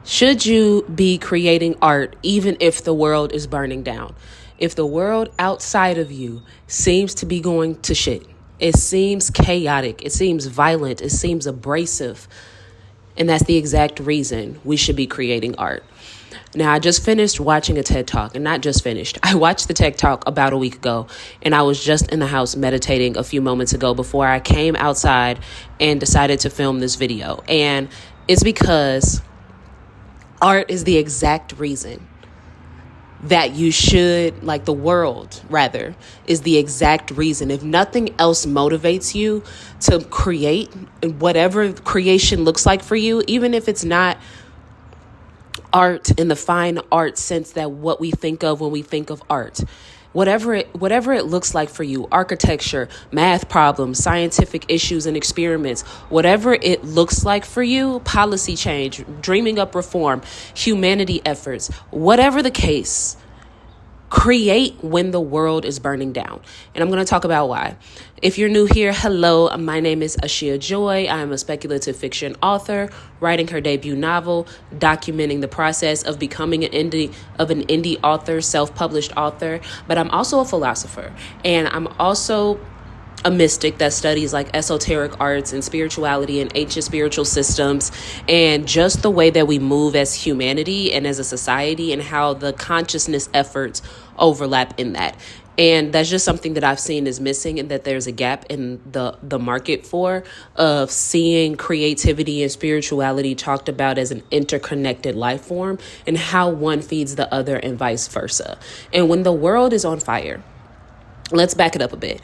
Should you be creating art even if the world is burning down? If the world outside of you seems to be going to shit, it seems chaotic, it seems violent, it seems abrasive, and that's the exact reason we should be creating art. Now, I just finished watching a TED Talk, and not just finished. I watched the TED Talk about a week ago, and I was just in the house meditating a few moments ago before I came outside and decided to film this video. And it's because art is the exact reason that you should, like the world rather, is the exact reason. If nothing else motivates you to create whatever creation looks like for you, even if it's not art in the fine art sense that what we think of when we think of art. Whatever it looks like for you, architecture, math problems, scientific issues and experiments, whatever it looks like for you, policy change, dreaming up reform, humanity efforts, whatever the case, create when the world is burning down. And I'm going to talk about why. If you're new here, hello, my name is Ashia Joy. I am a speculative fiction author, writing her debut novel, documenting the process of becoming an indie author, self-published author. But I'm also a philosopher, and I'm also a mystic that studies like esoteric arts and spirituality and ancient spiritual systems and just the way that we move as humanity and as a society and how the consciousness efforts overlap in that. And that's just something that I've seen is missing, and that there's a gap in the market for, of seeing creativity and spirituality talked about as an interconnected life form and how one feeds the other and vice versa. And when the world is on fire, let's back it up a bit.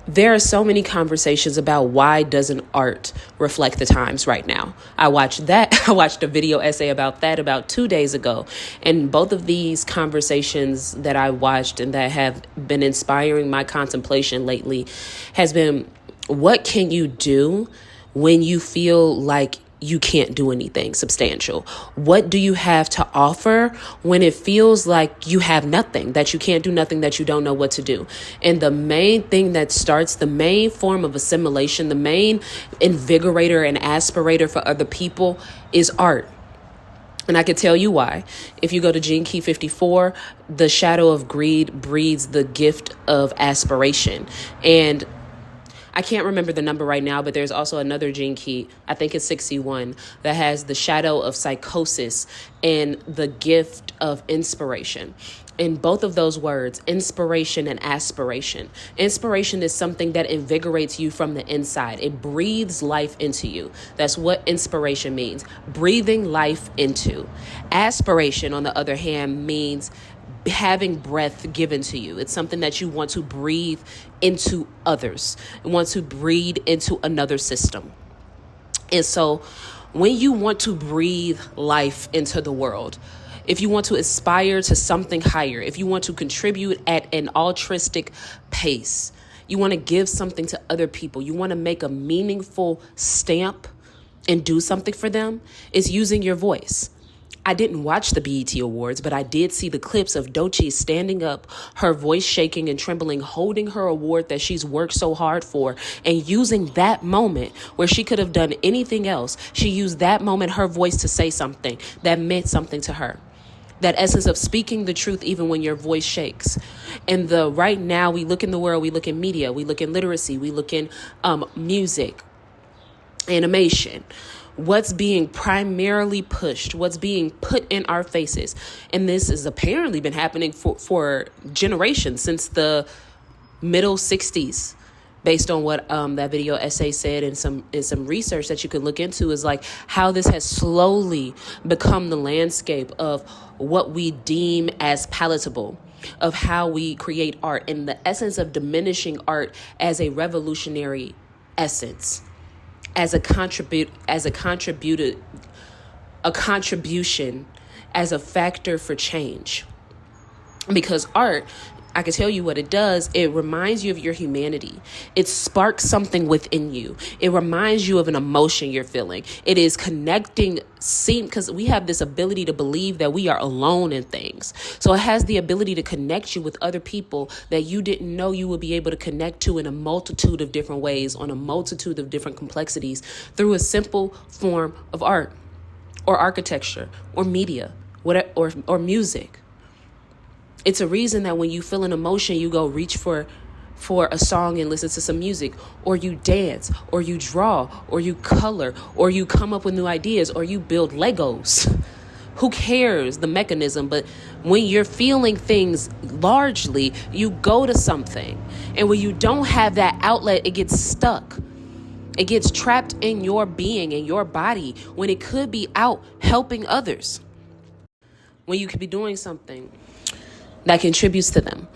There are so many conversations about why doesn't art reflect the times right now. I watched a video essay about that about 2 days ago. And both of these conversations that I watched and that have been inspiring my contemplation lately has been, what can you do when you feel like you can't do anything substantial? What do you have to offer when it feels like you have nothing, that you can't do nothing, that you don't know what to do? And the main thing that starts, the main form of assimilation, the main invigorator and aspirator for other people is art. And I can tell you why. If you go to Gene Key 54, the shadow of greed breeds the gift of aspiration. And I can't remember the number right now, but there's also another gene key, I think it's 61, that has the shadow of psychosis and the gift of inspiration. In both of those words, inspiration and aspiration. Inspiration is something that invigorates you from the inside. It breathes life into you. That's what inspiration means, breathing life into. Aspiration, on the other hand, means having breath given to you. It's something that you want to breathe into others. You want to breathe into another system. And so when you want to breathe life into the world, if you want to aspire to something higher, if you want to contribute at an altruistic pace, you want to give something to other people, you want to make a meaningful stamp and do something for them, is using your voice. I didn't watch the BET Awards, but I did see the clips of Doechii standing up, her voice shaking and trembling, holding her award that she's worked so hard for, and using that moment where she could have done anything else. She used that moment, her voice, to say something that meant something to her. That essence of speaking the truth even when your voice shakes. And right now we look in the world, we look in media, we look in literacy, we look in music, animation. What's being primarily pushed, what's being put in our faces. And this has apparently been happening for generations, since the middle 60s, based on what that video essay said, and some research that you could look into, is like how this has slowly become the landscape of what we deem as palatable, of how we create art, and the essence of diminishing art as a revolutionary essence, as a contribution, as a factor for change. Because art, I can tell you what it does. It reminds you of your humanity. It sparks something within you. It reminds you of an emotion you're feeling. It is connecting, because we have this ability to believe that we are alone in things. So it has the ability to connect you with other people that you didn't know you would be able to connect to in a multitude of different ways, on a multitude of different complexities, through a simple form of art. or architecture or media, or music. It's a reason that when you feel an emotion, you go reach for a song and listen to some music, or you dance, or you draw, or you color, or you come up with new ideas, or you build Legos. Who cares the mechanism? But when you're feeling things largely, you go to something. And when you don't have that outlet, it gets stuck. It gets trapped in your being, in your body, when it could be out helping others. When you could be doing something that contributes to them.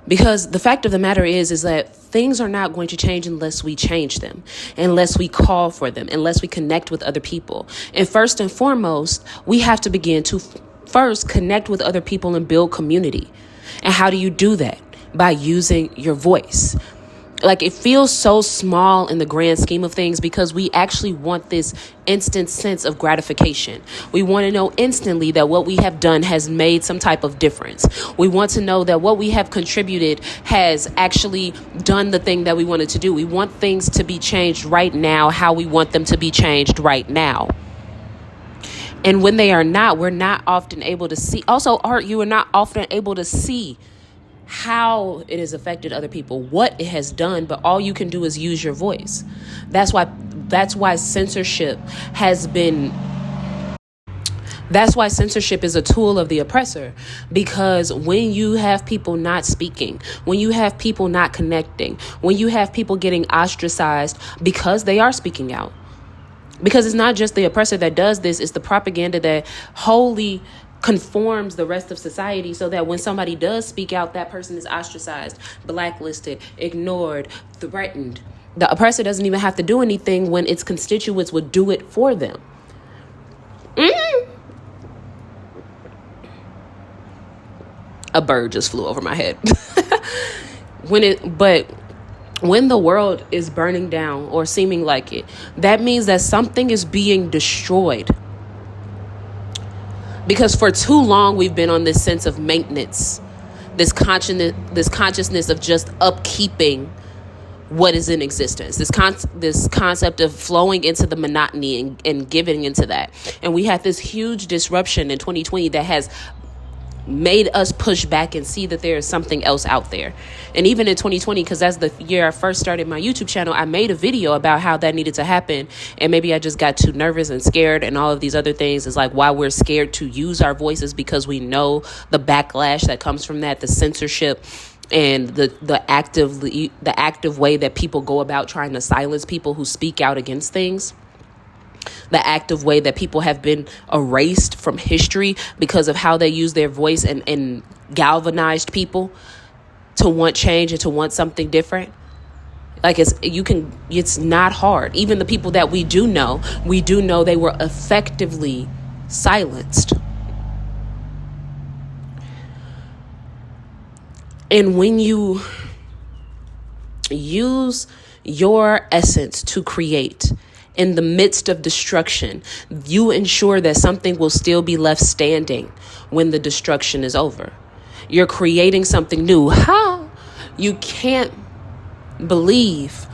Because the fact of the matter is that things are not going to change unless we change them, unless we call for them, unless we connect with other people. And first and foremost, we have to begin to first connect with other people and build community. And how do you do that? By using your voice. Like, it feels so small in the grand scheme of things because we actually want this instant sense of gratification. We want to know instantly that what we have done has made some type of difference. We want to know that what we have contributed has actually done the thing that we wanted to do. We want things to be changed right now, how we want them to be changed right now. And when they are not, we're not often able to see. Also, art, you are not often able to see how it has affected other people, what it has done, but all you can do is use your voice. That's why censorship is a tool of the oppressor, because when you have people not speaking, when you have people not connecting, when you have people getting ostracized because they are speaking out, because it's not just the oppressor that does this, it's the propaganda that wholly conforms the rest of society, so that when somebody does speak out, that person is ostracized, blacklisted, ignored, threatened. The oppressor doesn't even have to do anything when its constituents would do it for them. A bird just flew over my head. When the world is burning down or seeming like it, that means that something is being destroyed. Because for too long, we've been on this sense of maintenance, this consciousness of just upkeeping what is in existence, this concept of flowing into the monotony and giving into that. And we had this huge disruption in 2020 that has made us push back and see that there is something else out there. And even in 2020, because that's the year I first started my YouTube channel, I made a video about how that needed to happen. And maybe I just got too nervous and scared and all of these other things. Is like why we're scared to use our voices, because we know the backlash that comes from that, the censorship and the active way that people go about trying to silence people who speak out against things. The active way that people have been erased from history because of how they use their voice and galvanized people to want change and to want something different. Like it's not hard. Even the people that we do know they were effectively silenced. And when you use your essence to create in the midst of destruction, you ensure that something will still be left standing when the destruction is over. You're creating something new. How? You can't believe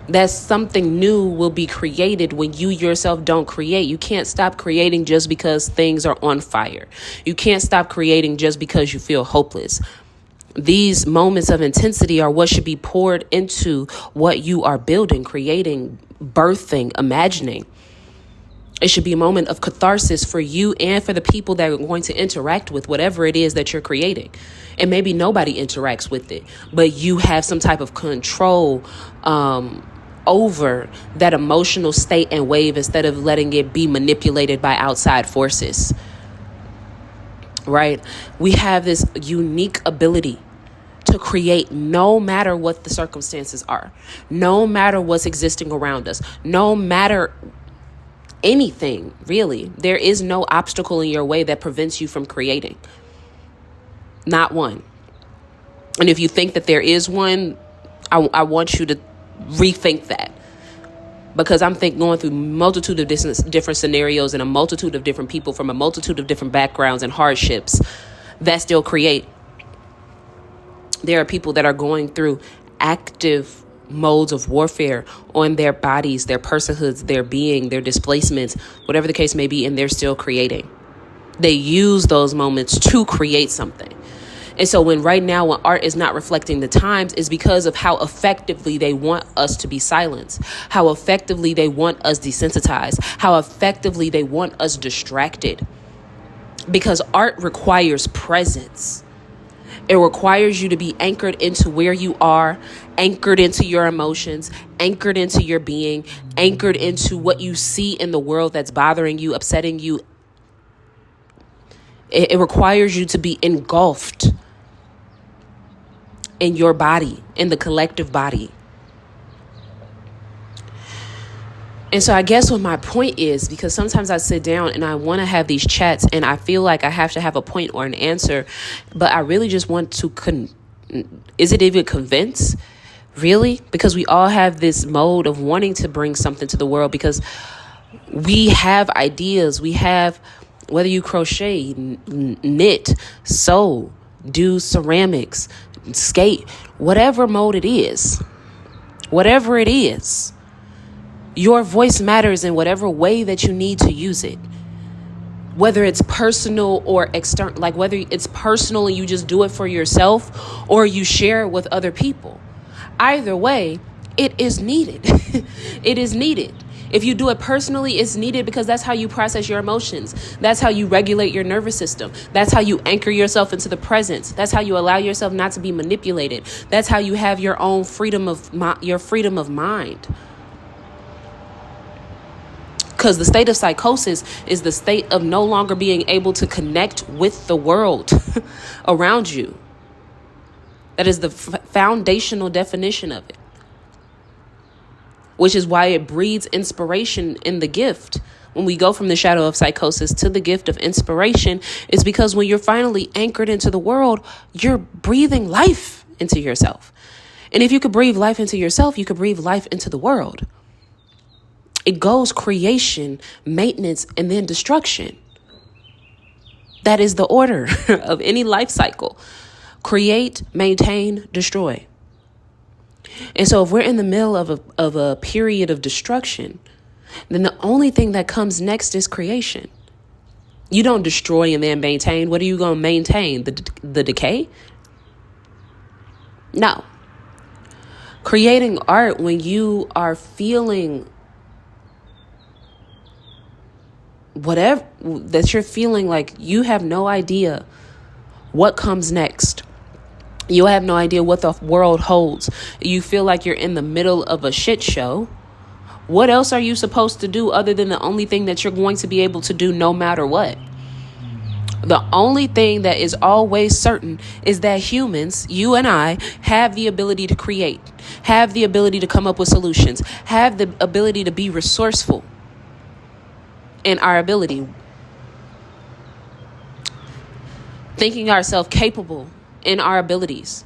that something new will be created when you yourself don't create. You can't stop creating just because things are on fire. You can't stop creating just because you feel hopeless. These moments of intensity are what should be poured into what you are building, creating, birthing, imagining. It should be a moment of catharsis for you and for the people that are going to interact with whatever it is that you're creating. And maybe nobody interacts with it, but you have some type of control over that emotional state and wave instead of letting it be manipulated by outside forces. Right? We have this unique ability to create no matter what the circumstances are, no matter what's existing around us, no matter anything, really. There is no obstacle in your way that prevents you from creating. Not one. And if you think that there is one, I want you to rethink that. Because I'm going through a multitude of different scenarios and a multitude of different people from a multitude of different backgrounds and hardships that still create. There are people that are going through active modes of warfare on their bodies, their personhoods, their being, their displacements, whatever the case may be, and they're still creating. They use those moments to create something. And so when art is not reflecting the times, is because of how effectively they want us to be silenced, how effectively they want us desensitized, how effectively they want us distracted. Because art requires presence. It requires you to be anchored into where you are, anchored into your emotions, anchored into your being, anchored into what you see in the world that's bothering you, upsetting you. It requires you to be engulfed in your body, in the collective body. And so I guess what my point is, because sometimes I sit down and I want to have these chats and I feel like I have to have a point or an answer, but I really just want to, is it even convince? Really? Because we all have this mode of wanting to bring something to the world because we have ideas. We have, whether you crochet, knit, sew, do ceramics, skate, whatever mode it is, your voice matters in whatever way that you need to use it. Whether it's personal or external, like whether it's personal and you just do it for yourself or you share it with other people. Either way, it is needed. It is needed. If you do it personally, it's needed because that's how you process your emotions. That's how you regulate your nervous system. That's how you anchor yourself into the present. That's how you allow yourself not to be manipulated. That's how you have your own freedom of mind. Because the state of psychosis is the state of no longer being able to connect with the world around you. That is the foundational definition of it. Which is why it breeds inspiration in the gift. When we go from the shadow of psychosis to the gift of inspiration, it's because when you're finally anchored into the world, you're breathing life into yourself. And if you could breathe life into yourself, you could breathe life into the world. It goes creation, maintenance, and then destruction. That is the order of any life cycle. Create, maintain, destroy. And so if we're in the middle of a period of destruction, then the only thing that comes next is creation. You don't destroy and then maintain. What are you going to maintain? The decay? No. Creating art when you are feeling whatever that you're feeling, like you have no idea what comes next. You have no idea what the world holds. You feel like you're in the middle of a shit show. What else are you supposed to do other than the only thing that you're going to be able to do no matter what? The only thing that is always certain is that humans, you and I, have the ability to create, have the ability to come up with solutions, have the ability to be resourceful in our ability. Thinking ourselves capable in our abilities.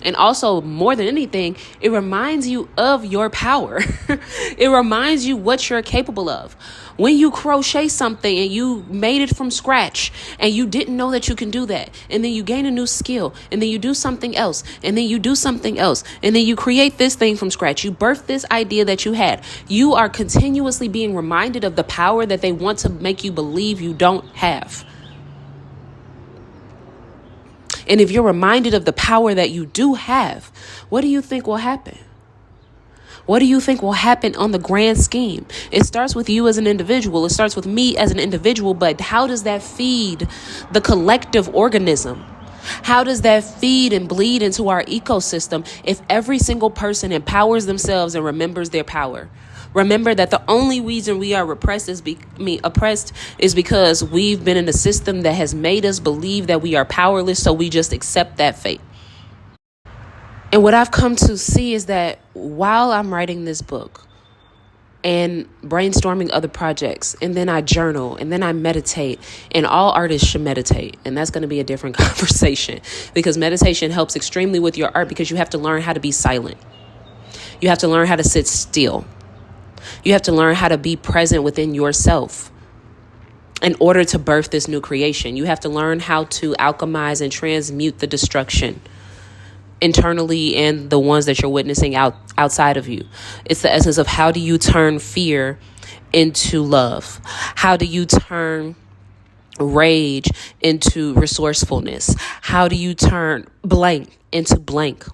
And also, more than anything, it reminds you of your power. It reminds you what you're capable of. When you crochet something and you made it from scratch and you didn't know that you can do that, and then you gain a new skill, and then you do something else, and then you do something else, and then you create this thing from scratch. You birth this idea that you had. You are continuously being reminded of the power that they want to make you believe you don't have. And if you're reminded of the power that you do have, what do you think will happen? What do you think will happen on the grand scheme? It starts with you as an individual. It starts with me as an individual. But how does that feed the collective organism? How does that feed and bleed into our ecosystem if every single person empowers themselves and remembers their power? Remember that the only reason we are oppressed is because we've been in a system that has made us believe that we are powerless, so we just accept that fate. And what I've come to see is that while I'm writing this book and brainstorming other projects, and then I journal, and then I meditate, and all artists should meditate, and that's going to be a different conversation, because meditation helps extremely with your art, because you have to learn how to be silent. You have to learn how to sit still. You have to learn how to be present within yourself in order to birth this new creation. You have to learn how to alchemize and transmute the destruction internally and the ones that you're witnessing outside of you. It's the essence of how do you turn fear into love? How do you turn rage into resourcefulness? How do you turn blank into blank?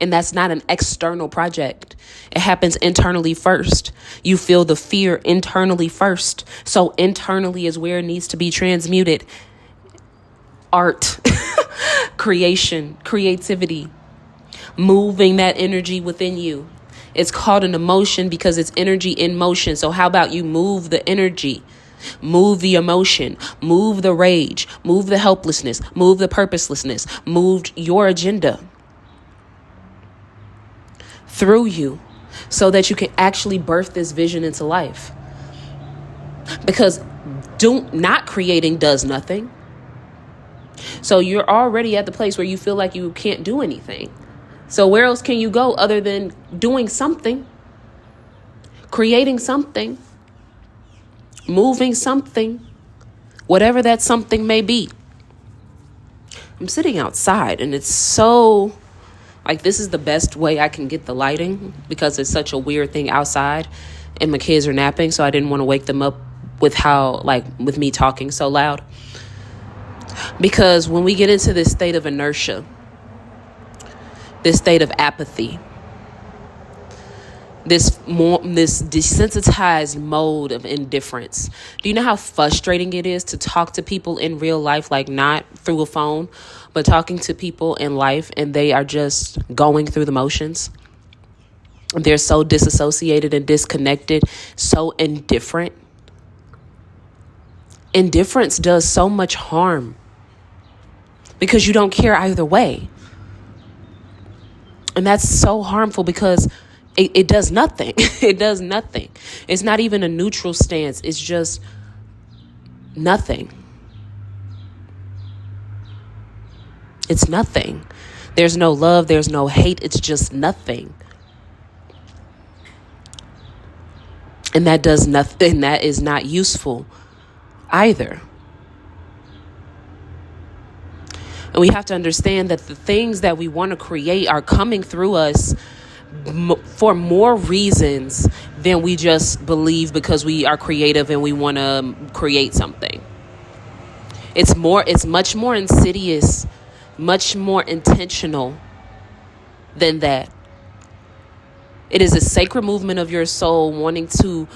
And that's not an external project. It happens internally first. You feel the fear internally first. So internally is where it needs to be transmuted. Art, creation, creativity, moving that energy within you. It's called an emotion because it's energy in motion. So how about you move the energy? Move the emotion, move the rage, move the helplessness, move the purposelessness, move your agenda through you so that you can actually birth this vision into life. Because not creating does nothing. So you're already at the place where you feel like you can't do anything. So where else can you go other than doing something, creating something, moving something, whatever that something may be? I'm sitting outside and it's so like, this is the best way I can get the lighting because it's such a weird thing outside and my kids are napping. So I didn't want to wake them up with me talking so loud. Because when we get into this state of inertia, this state of apathy, this desensitized mode of indifference. Do you know how frustrating it is to talk to people in real life, like not through a phone, but talking to people in life and they are just going through the motions? They're so disassociated and disconnected, so indifferent. Indifference does so much harm because you don't care either way. And that's so harmful because it does nothing. It does nothing. It's not even a neutral stance. It's just nothing. It's nothing. There's no love. There's no hate. It's just nothing. And that does nothing. That is not useful either. And we have to understand that the things that we want to create are coming through us for more reasons than we just believe because we are creative and we want to create something. It's much more insidious, much more intentional than that. It is a sacred movement of your soul wanting to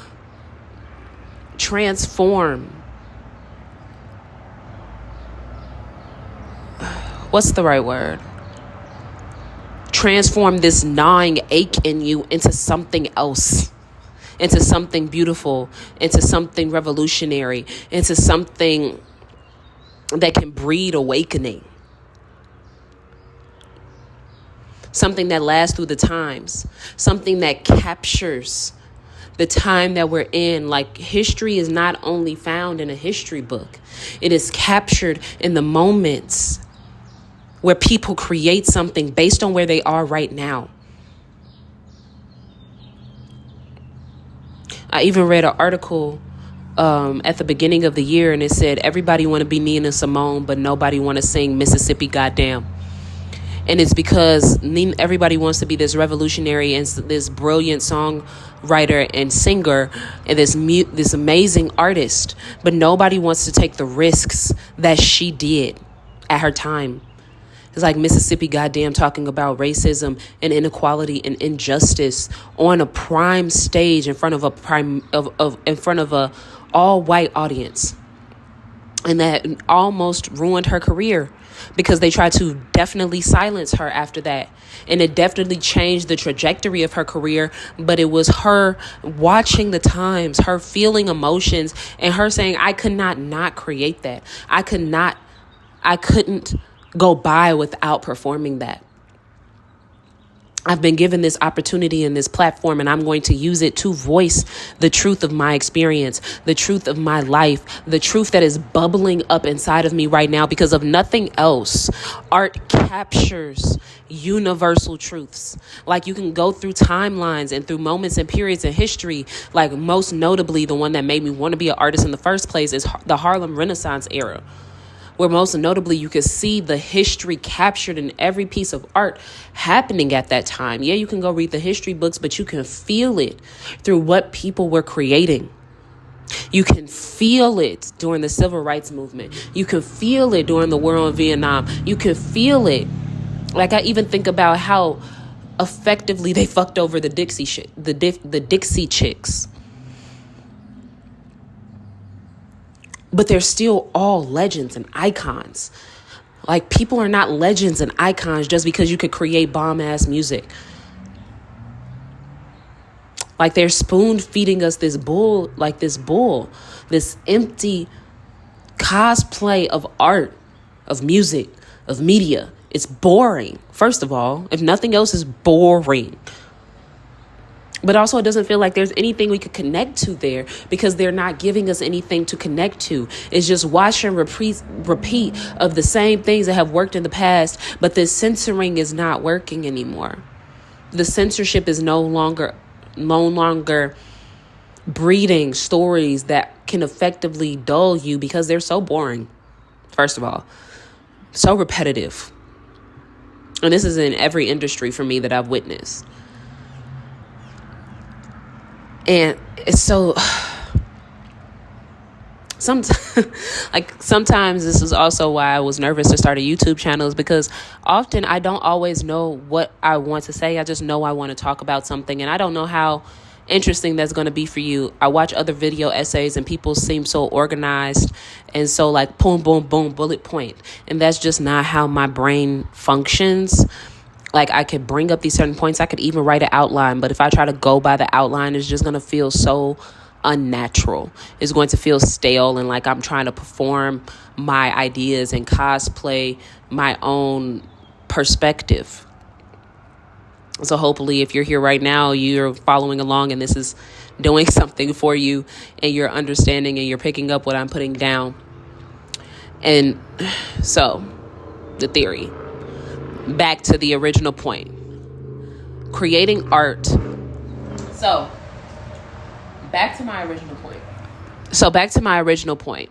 transform. What's the right word? Transform this gnawing ache in you into something else, into something beautiful, into something revolutionary, into something that can breed awakening, something that lasts through the times, something that captures the time that we're in. Like, history is not only found in a history book, it is captured in the moments where people create something based on where they are right now. I even read an article at the beginning of the year, and it said everybody want to be Nina Simone, but nobody want to sing Mississippi Goddamn. And it's because everybody wants to be this revolutionary and this brilliant songwriter and singer and this amazing artist, but nobody wants to take the risks that she did at her time. It's like Mississippi Goddamn talking about racism and inequality and injustice on a prime stage in front of a all white audience. And that almost ruined her career because they tried to definitely silence her after that. And it definitely changed the trajectory of her career. But it was her watching the times, her feeling emotions, and her saying, I could not create that. I couldn't go by without performing that. I've been given this opportunity and this platform, and I'm going to use it to voice the truth of my experience, the truth of my life, the truth that is bubbling up inside of me right now. Because of nothing else, art captures universal truths. Like, you can go through timelines and through moments and periods in history. Like, most notably, the one that made me want to be an artist in the first place is the Harlem Renaissance era, where most notably you could see the history captured in every piece of art happening at that time. Yeah, you can go read the history books, but you can feel it through what people were creating. You can feel it during the civil rights movement. You can feel it during the war in Vietnam. You can feel it. Like, I even think about how effectively they fucked over the the Dixie Chicks. But they're still all legends and icons. Like, people are not legends and icons just because you could create bomb-ass music. Like, they're spoon-feeding us this empty cosplay of art, of music, of media. It's boring, first of all. If nothing else, is boring. But also, it doesn't feel like there's anything we could connect to there, because they're not giving us anything to connect to. It's just watch and repeat of the same things that have worked in the past, but the censoring is not working anymore. The censorship is no longer breeding stories that can effectively dull you, because they're so boring, first of all. So repetitive. And this is in every industry for me that I've witnessed. And it's so, sometimes this is also why I was nervous to start a YouTube channel, is because often I don't always know what I want to say. I just know I want to talk about something, and I don't know how interesting that's going to be for you. I watch other video essays and people seem so organized and so like boom, boom, boom, bullet point. And that's just not how my brain functions. Like, I could bring up these certain points. I could even write an outline. But if I try to go by the outline, it's just going to feel so unnatural. It's going to feel stale, and like I'm trying to perform my ideas and cosplay my own perspective. So hopefully, if you're here right now, you're following along and this is doing something for you, and you're understanding and you're picking up what I'm putting down. And so, the theory. Back to the original point. Creating art. Back to my original point.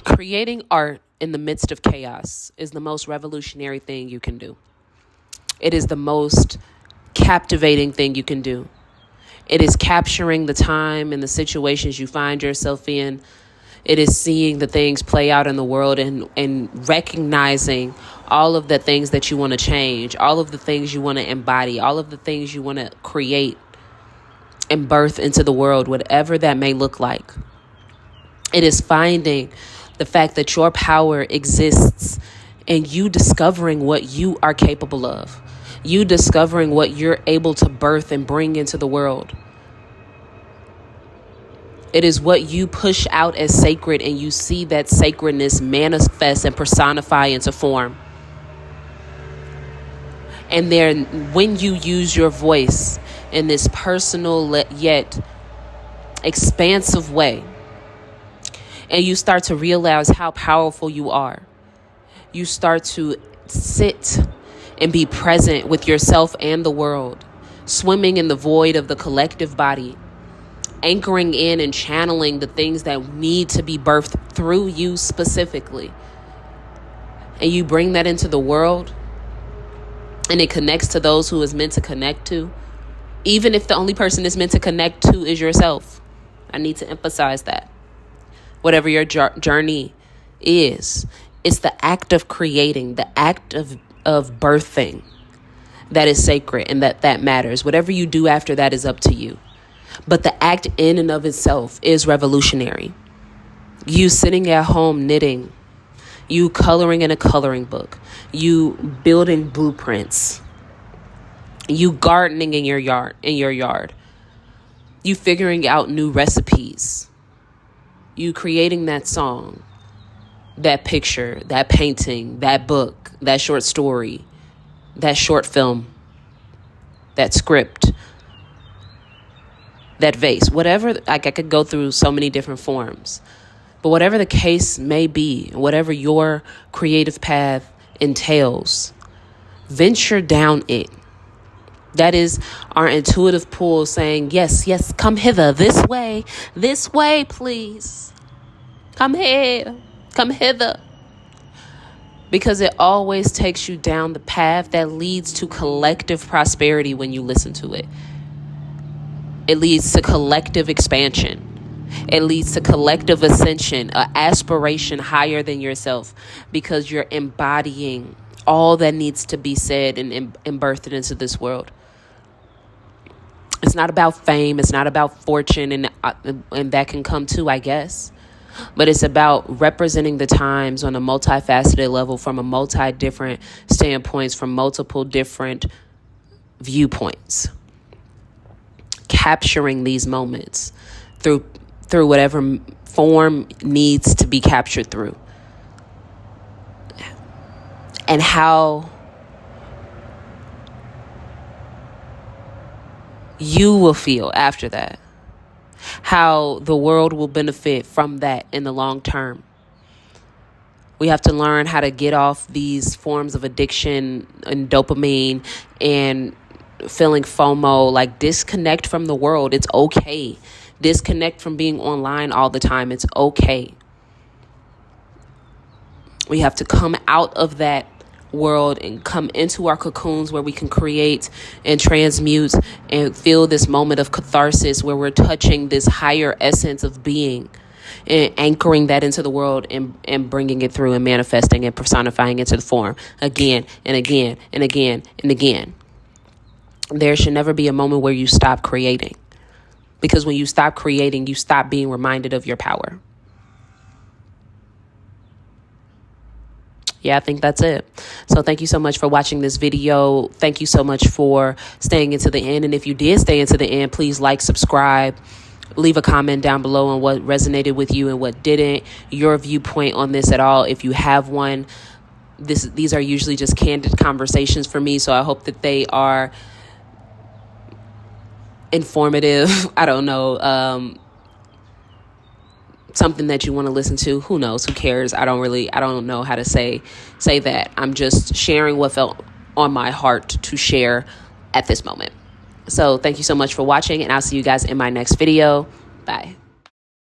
Creating art in the midst of chaos is the most revolutionary thing you can do. It is the most captivating thing you can do. It is capturing the time and the situations you find yourself in. It is seeing the things play out in the world and recognizing all of the things that you want to change, all of the things you want to embody, all of the things you want to create and birth into the world, whatever that may look like. It is finding the fact that your power exists and you discovering what you are capable of. You discovering what you're able to birth and bring into the world. It is what you push out as sacred, and you see that sacredness manifest and personify into form. And then when you use your voice in this personal yet expansive way, and you start to realize how powerful you are, you start to sit and be present with yourself and the world, swimming in the void of the collective body, anchoring in and channeling the things that need to be birthed through you specifically. And you bring that into the world, and it connects to those who is meant to connect to, even if the only person it's meant to connect to is yourself. I need to emphasize that. Whatever your journey is, it's the act of creating, the act of birthing that is sacred and that matters. Whatever you do after that is up to you. But the act in and of itself is revolutionary. You sitting at home knitting, you coloring in a coloring book, you building blueprints, you gardening in your yard, you figuring out new recipes, you creating that song, that picture, that painting, that book, that short story, that short film, that script, that vase, whatever. Like, I could go through so many different forms, but whatever the case may be, whatever your creative path entails, venture down it. That is our intuitive pull saying, yes, come hither, this way, please. Come here. Come hither. Because it always takes you down the path that leads to collective prosperity when you listen to it. It leads to collective expansion. It leads to collective ascension, an aspiration higher than yourself, because you're embodying all that needs to be said and birthed into this world. It's not about fame. It's not about fortune, and that can come too, I guess. But it's about representing the times on a multifaceted level from a multi-different standpoints, from multiple different viewpoints. Capturing these moments through whatever form needs to be captured through. And how you will feel after that. How the world will benefit from that in the long term. We have to learn how to get off these forms of addiction and dopamine and feeling FOMO, like disconnect from the world. It's okay. Disconnect from being online all the time. It's okay. We have to come out of that world and come into our cocoons where we can create and transmute and feel this moment of catharsis where we're touching this higher essence of being and anchoring that into the world and bringing it through and manifesting and personifying into the form again and again and again and again. There should never be a moment where you stop creating, because when you stop creating, you stop being reminded of your power. Yeah, I think that's it. So thank you so much for watching this video. Thank you so much for staying into the end. And if you did stay into the end, please like, subscribe, leave a comment down below on what resonated with you and what didn't, your viewpoint on this at all. If you have one, these are usually just candid conversations for me. So I hope that they are informative. I don't know. Something that you want to listen to. Who knows? Who cares? I don't know how to say that. I'm just sharing what felt on my heart to share at this moment. So thank you so much for watching, and I'll see you guys in my next video. Bye.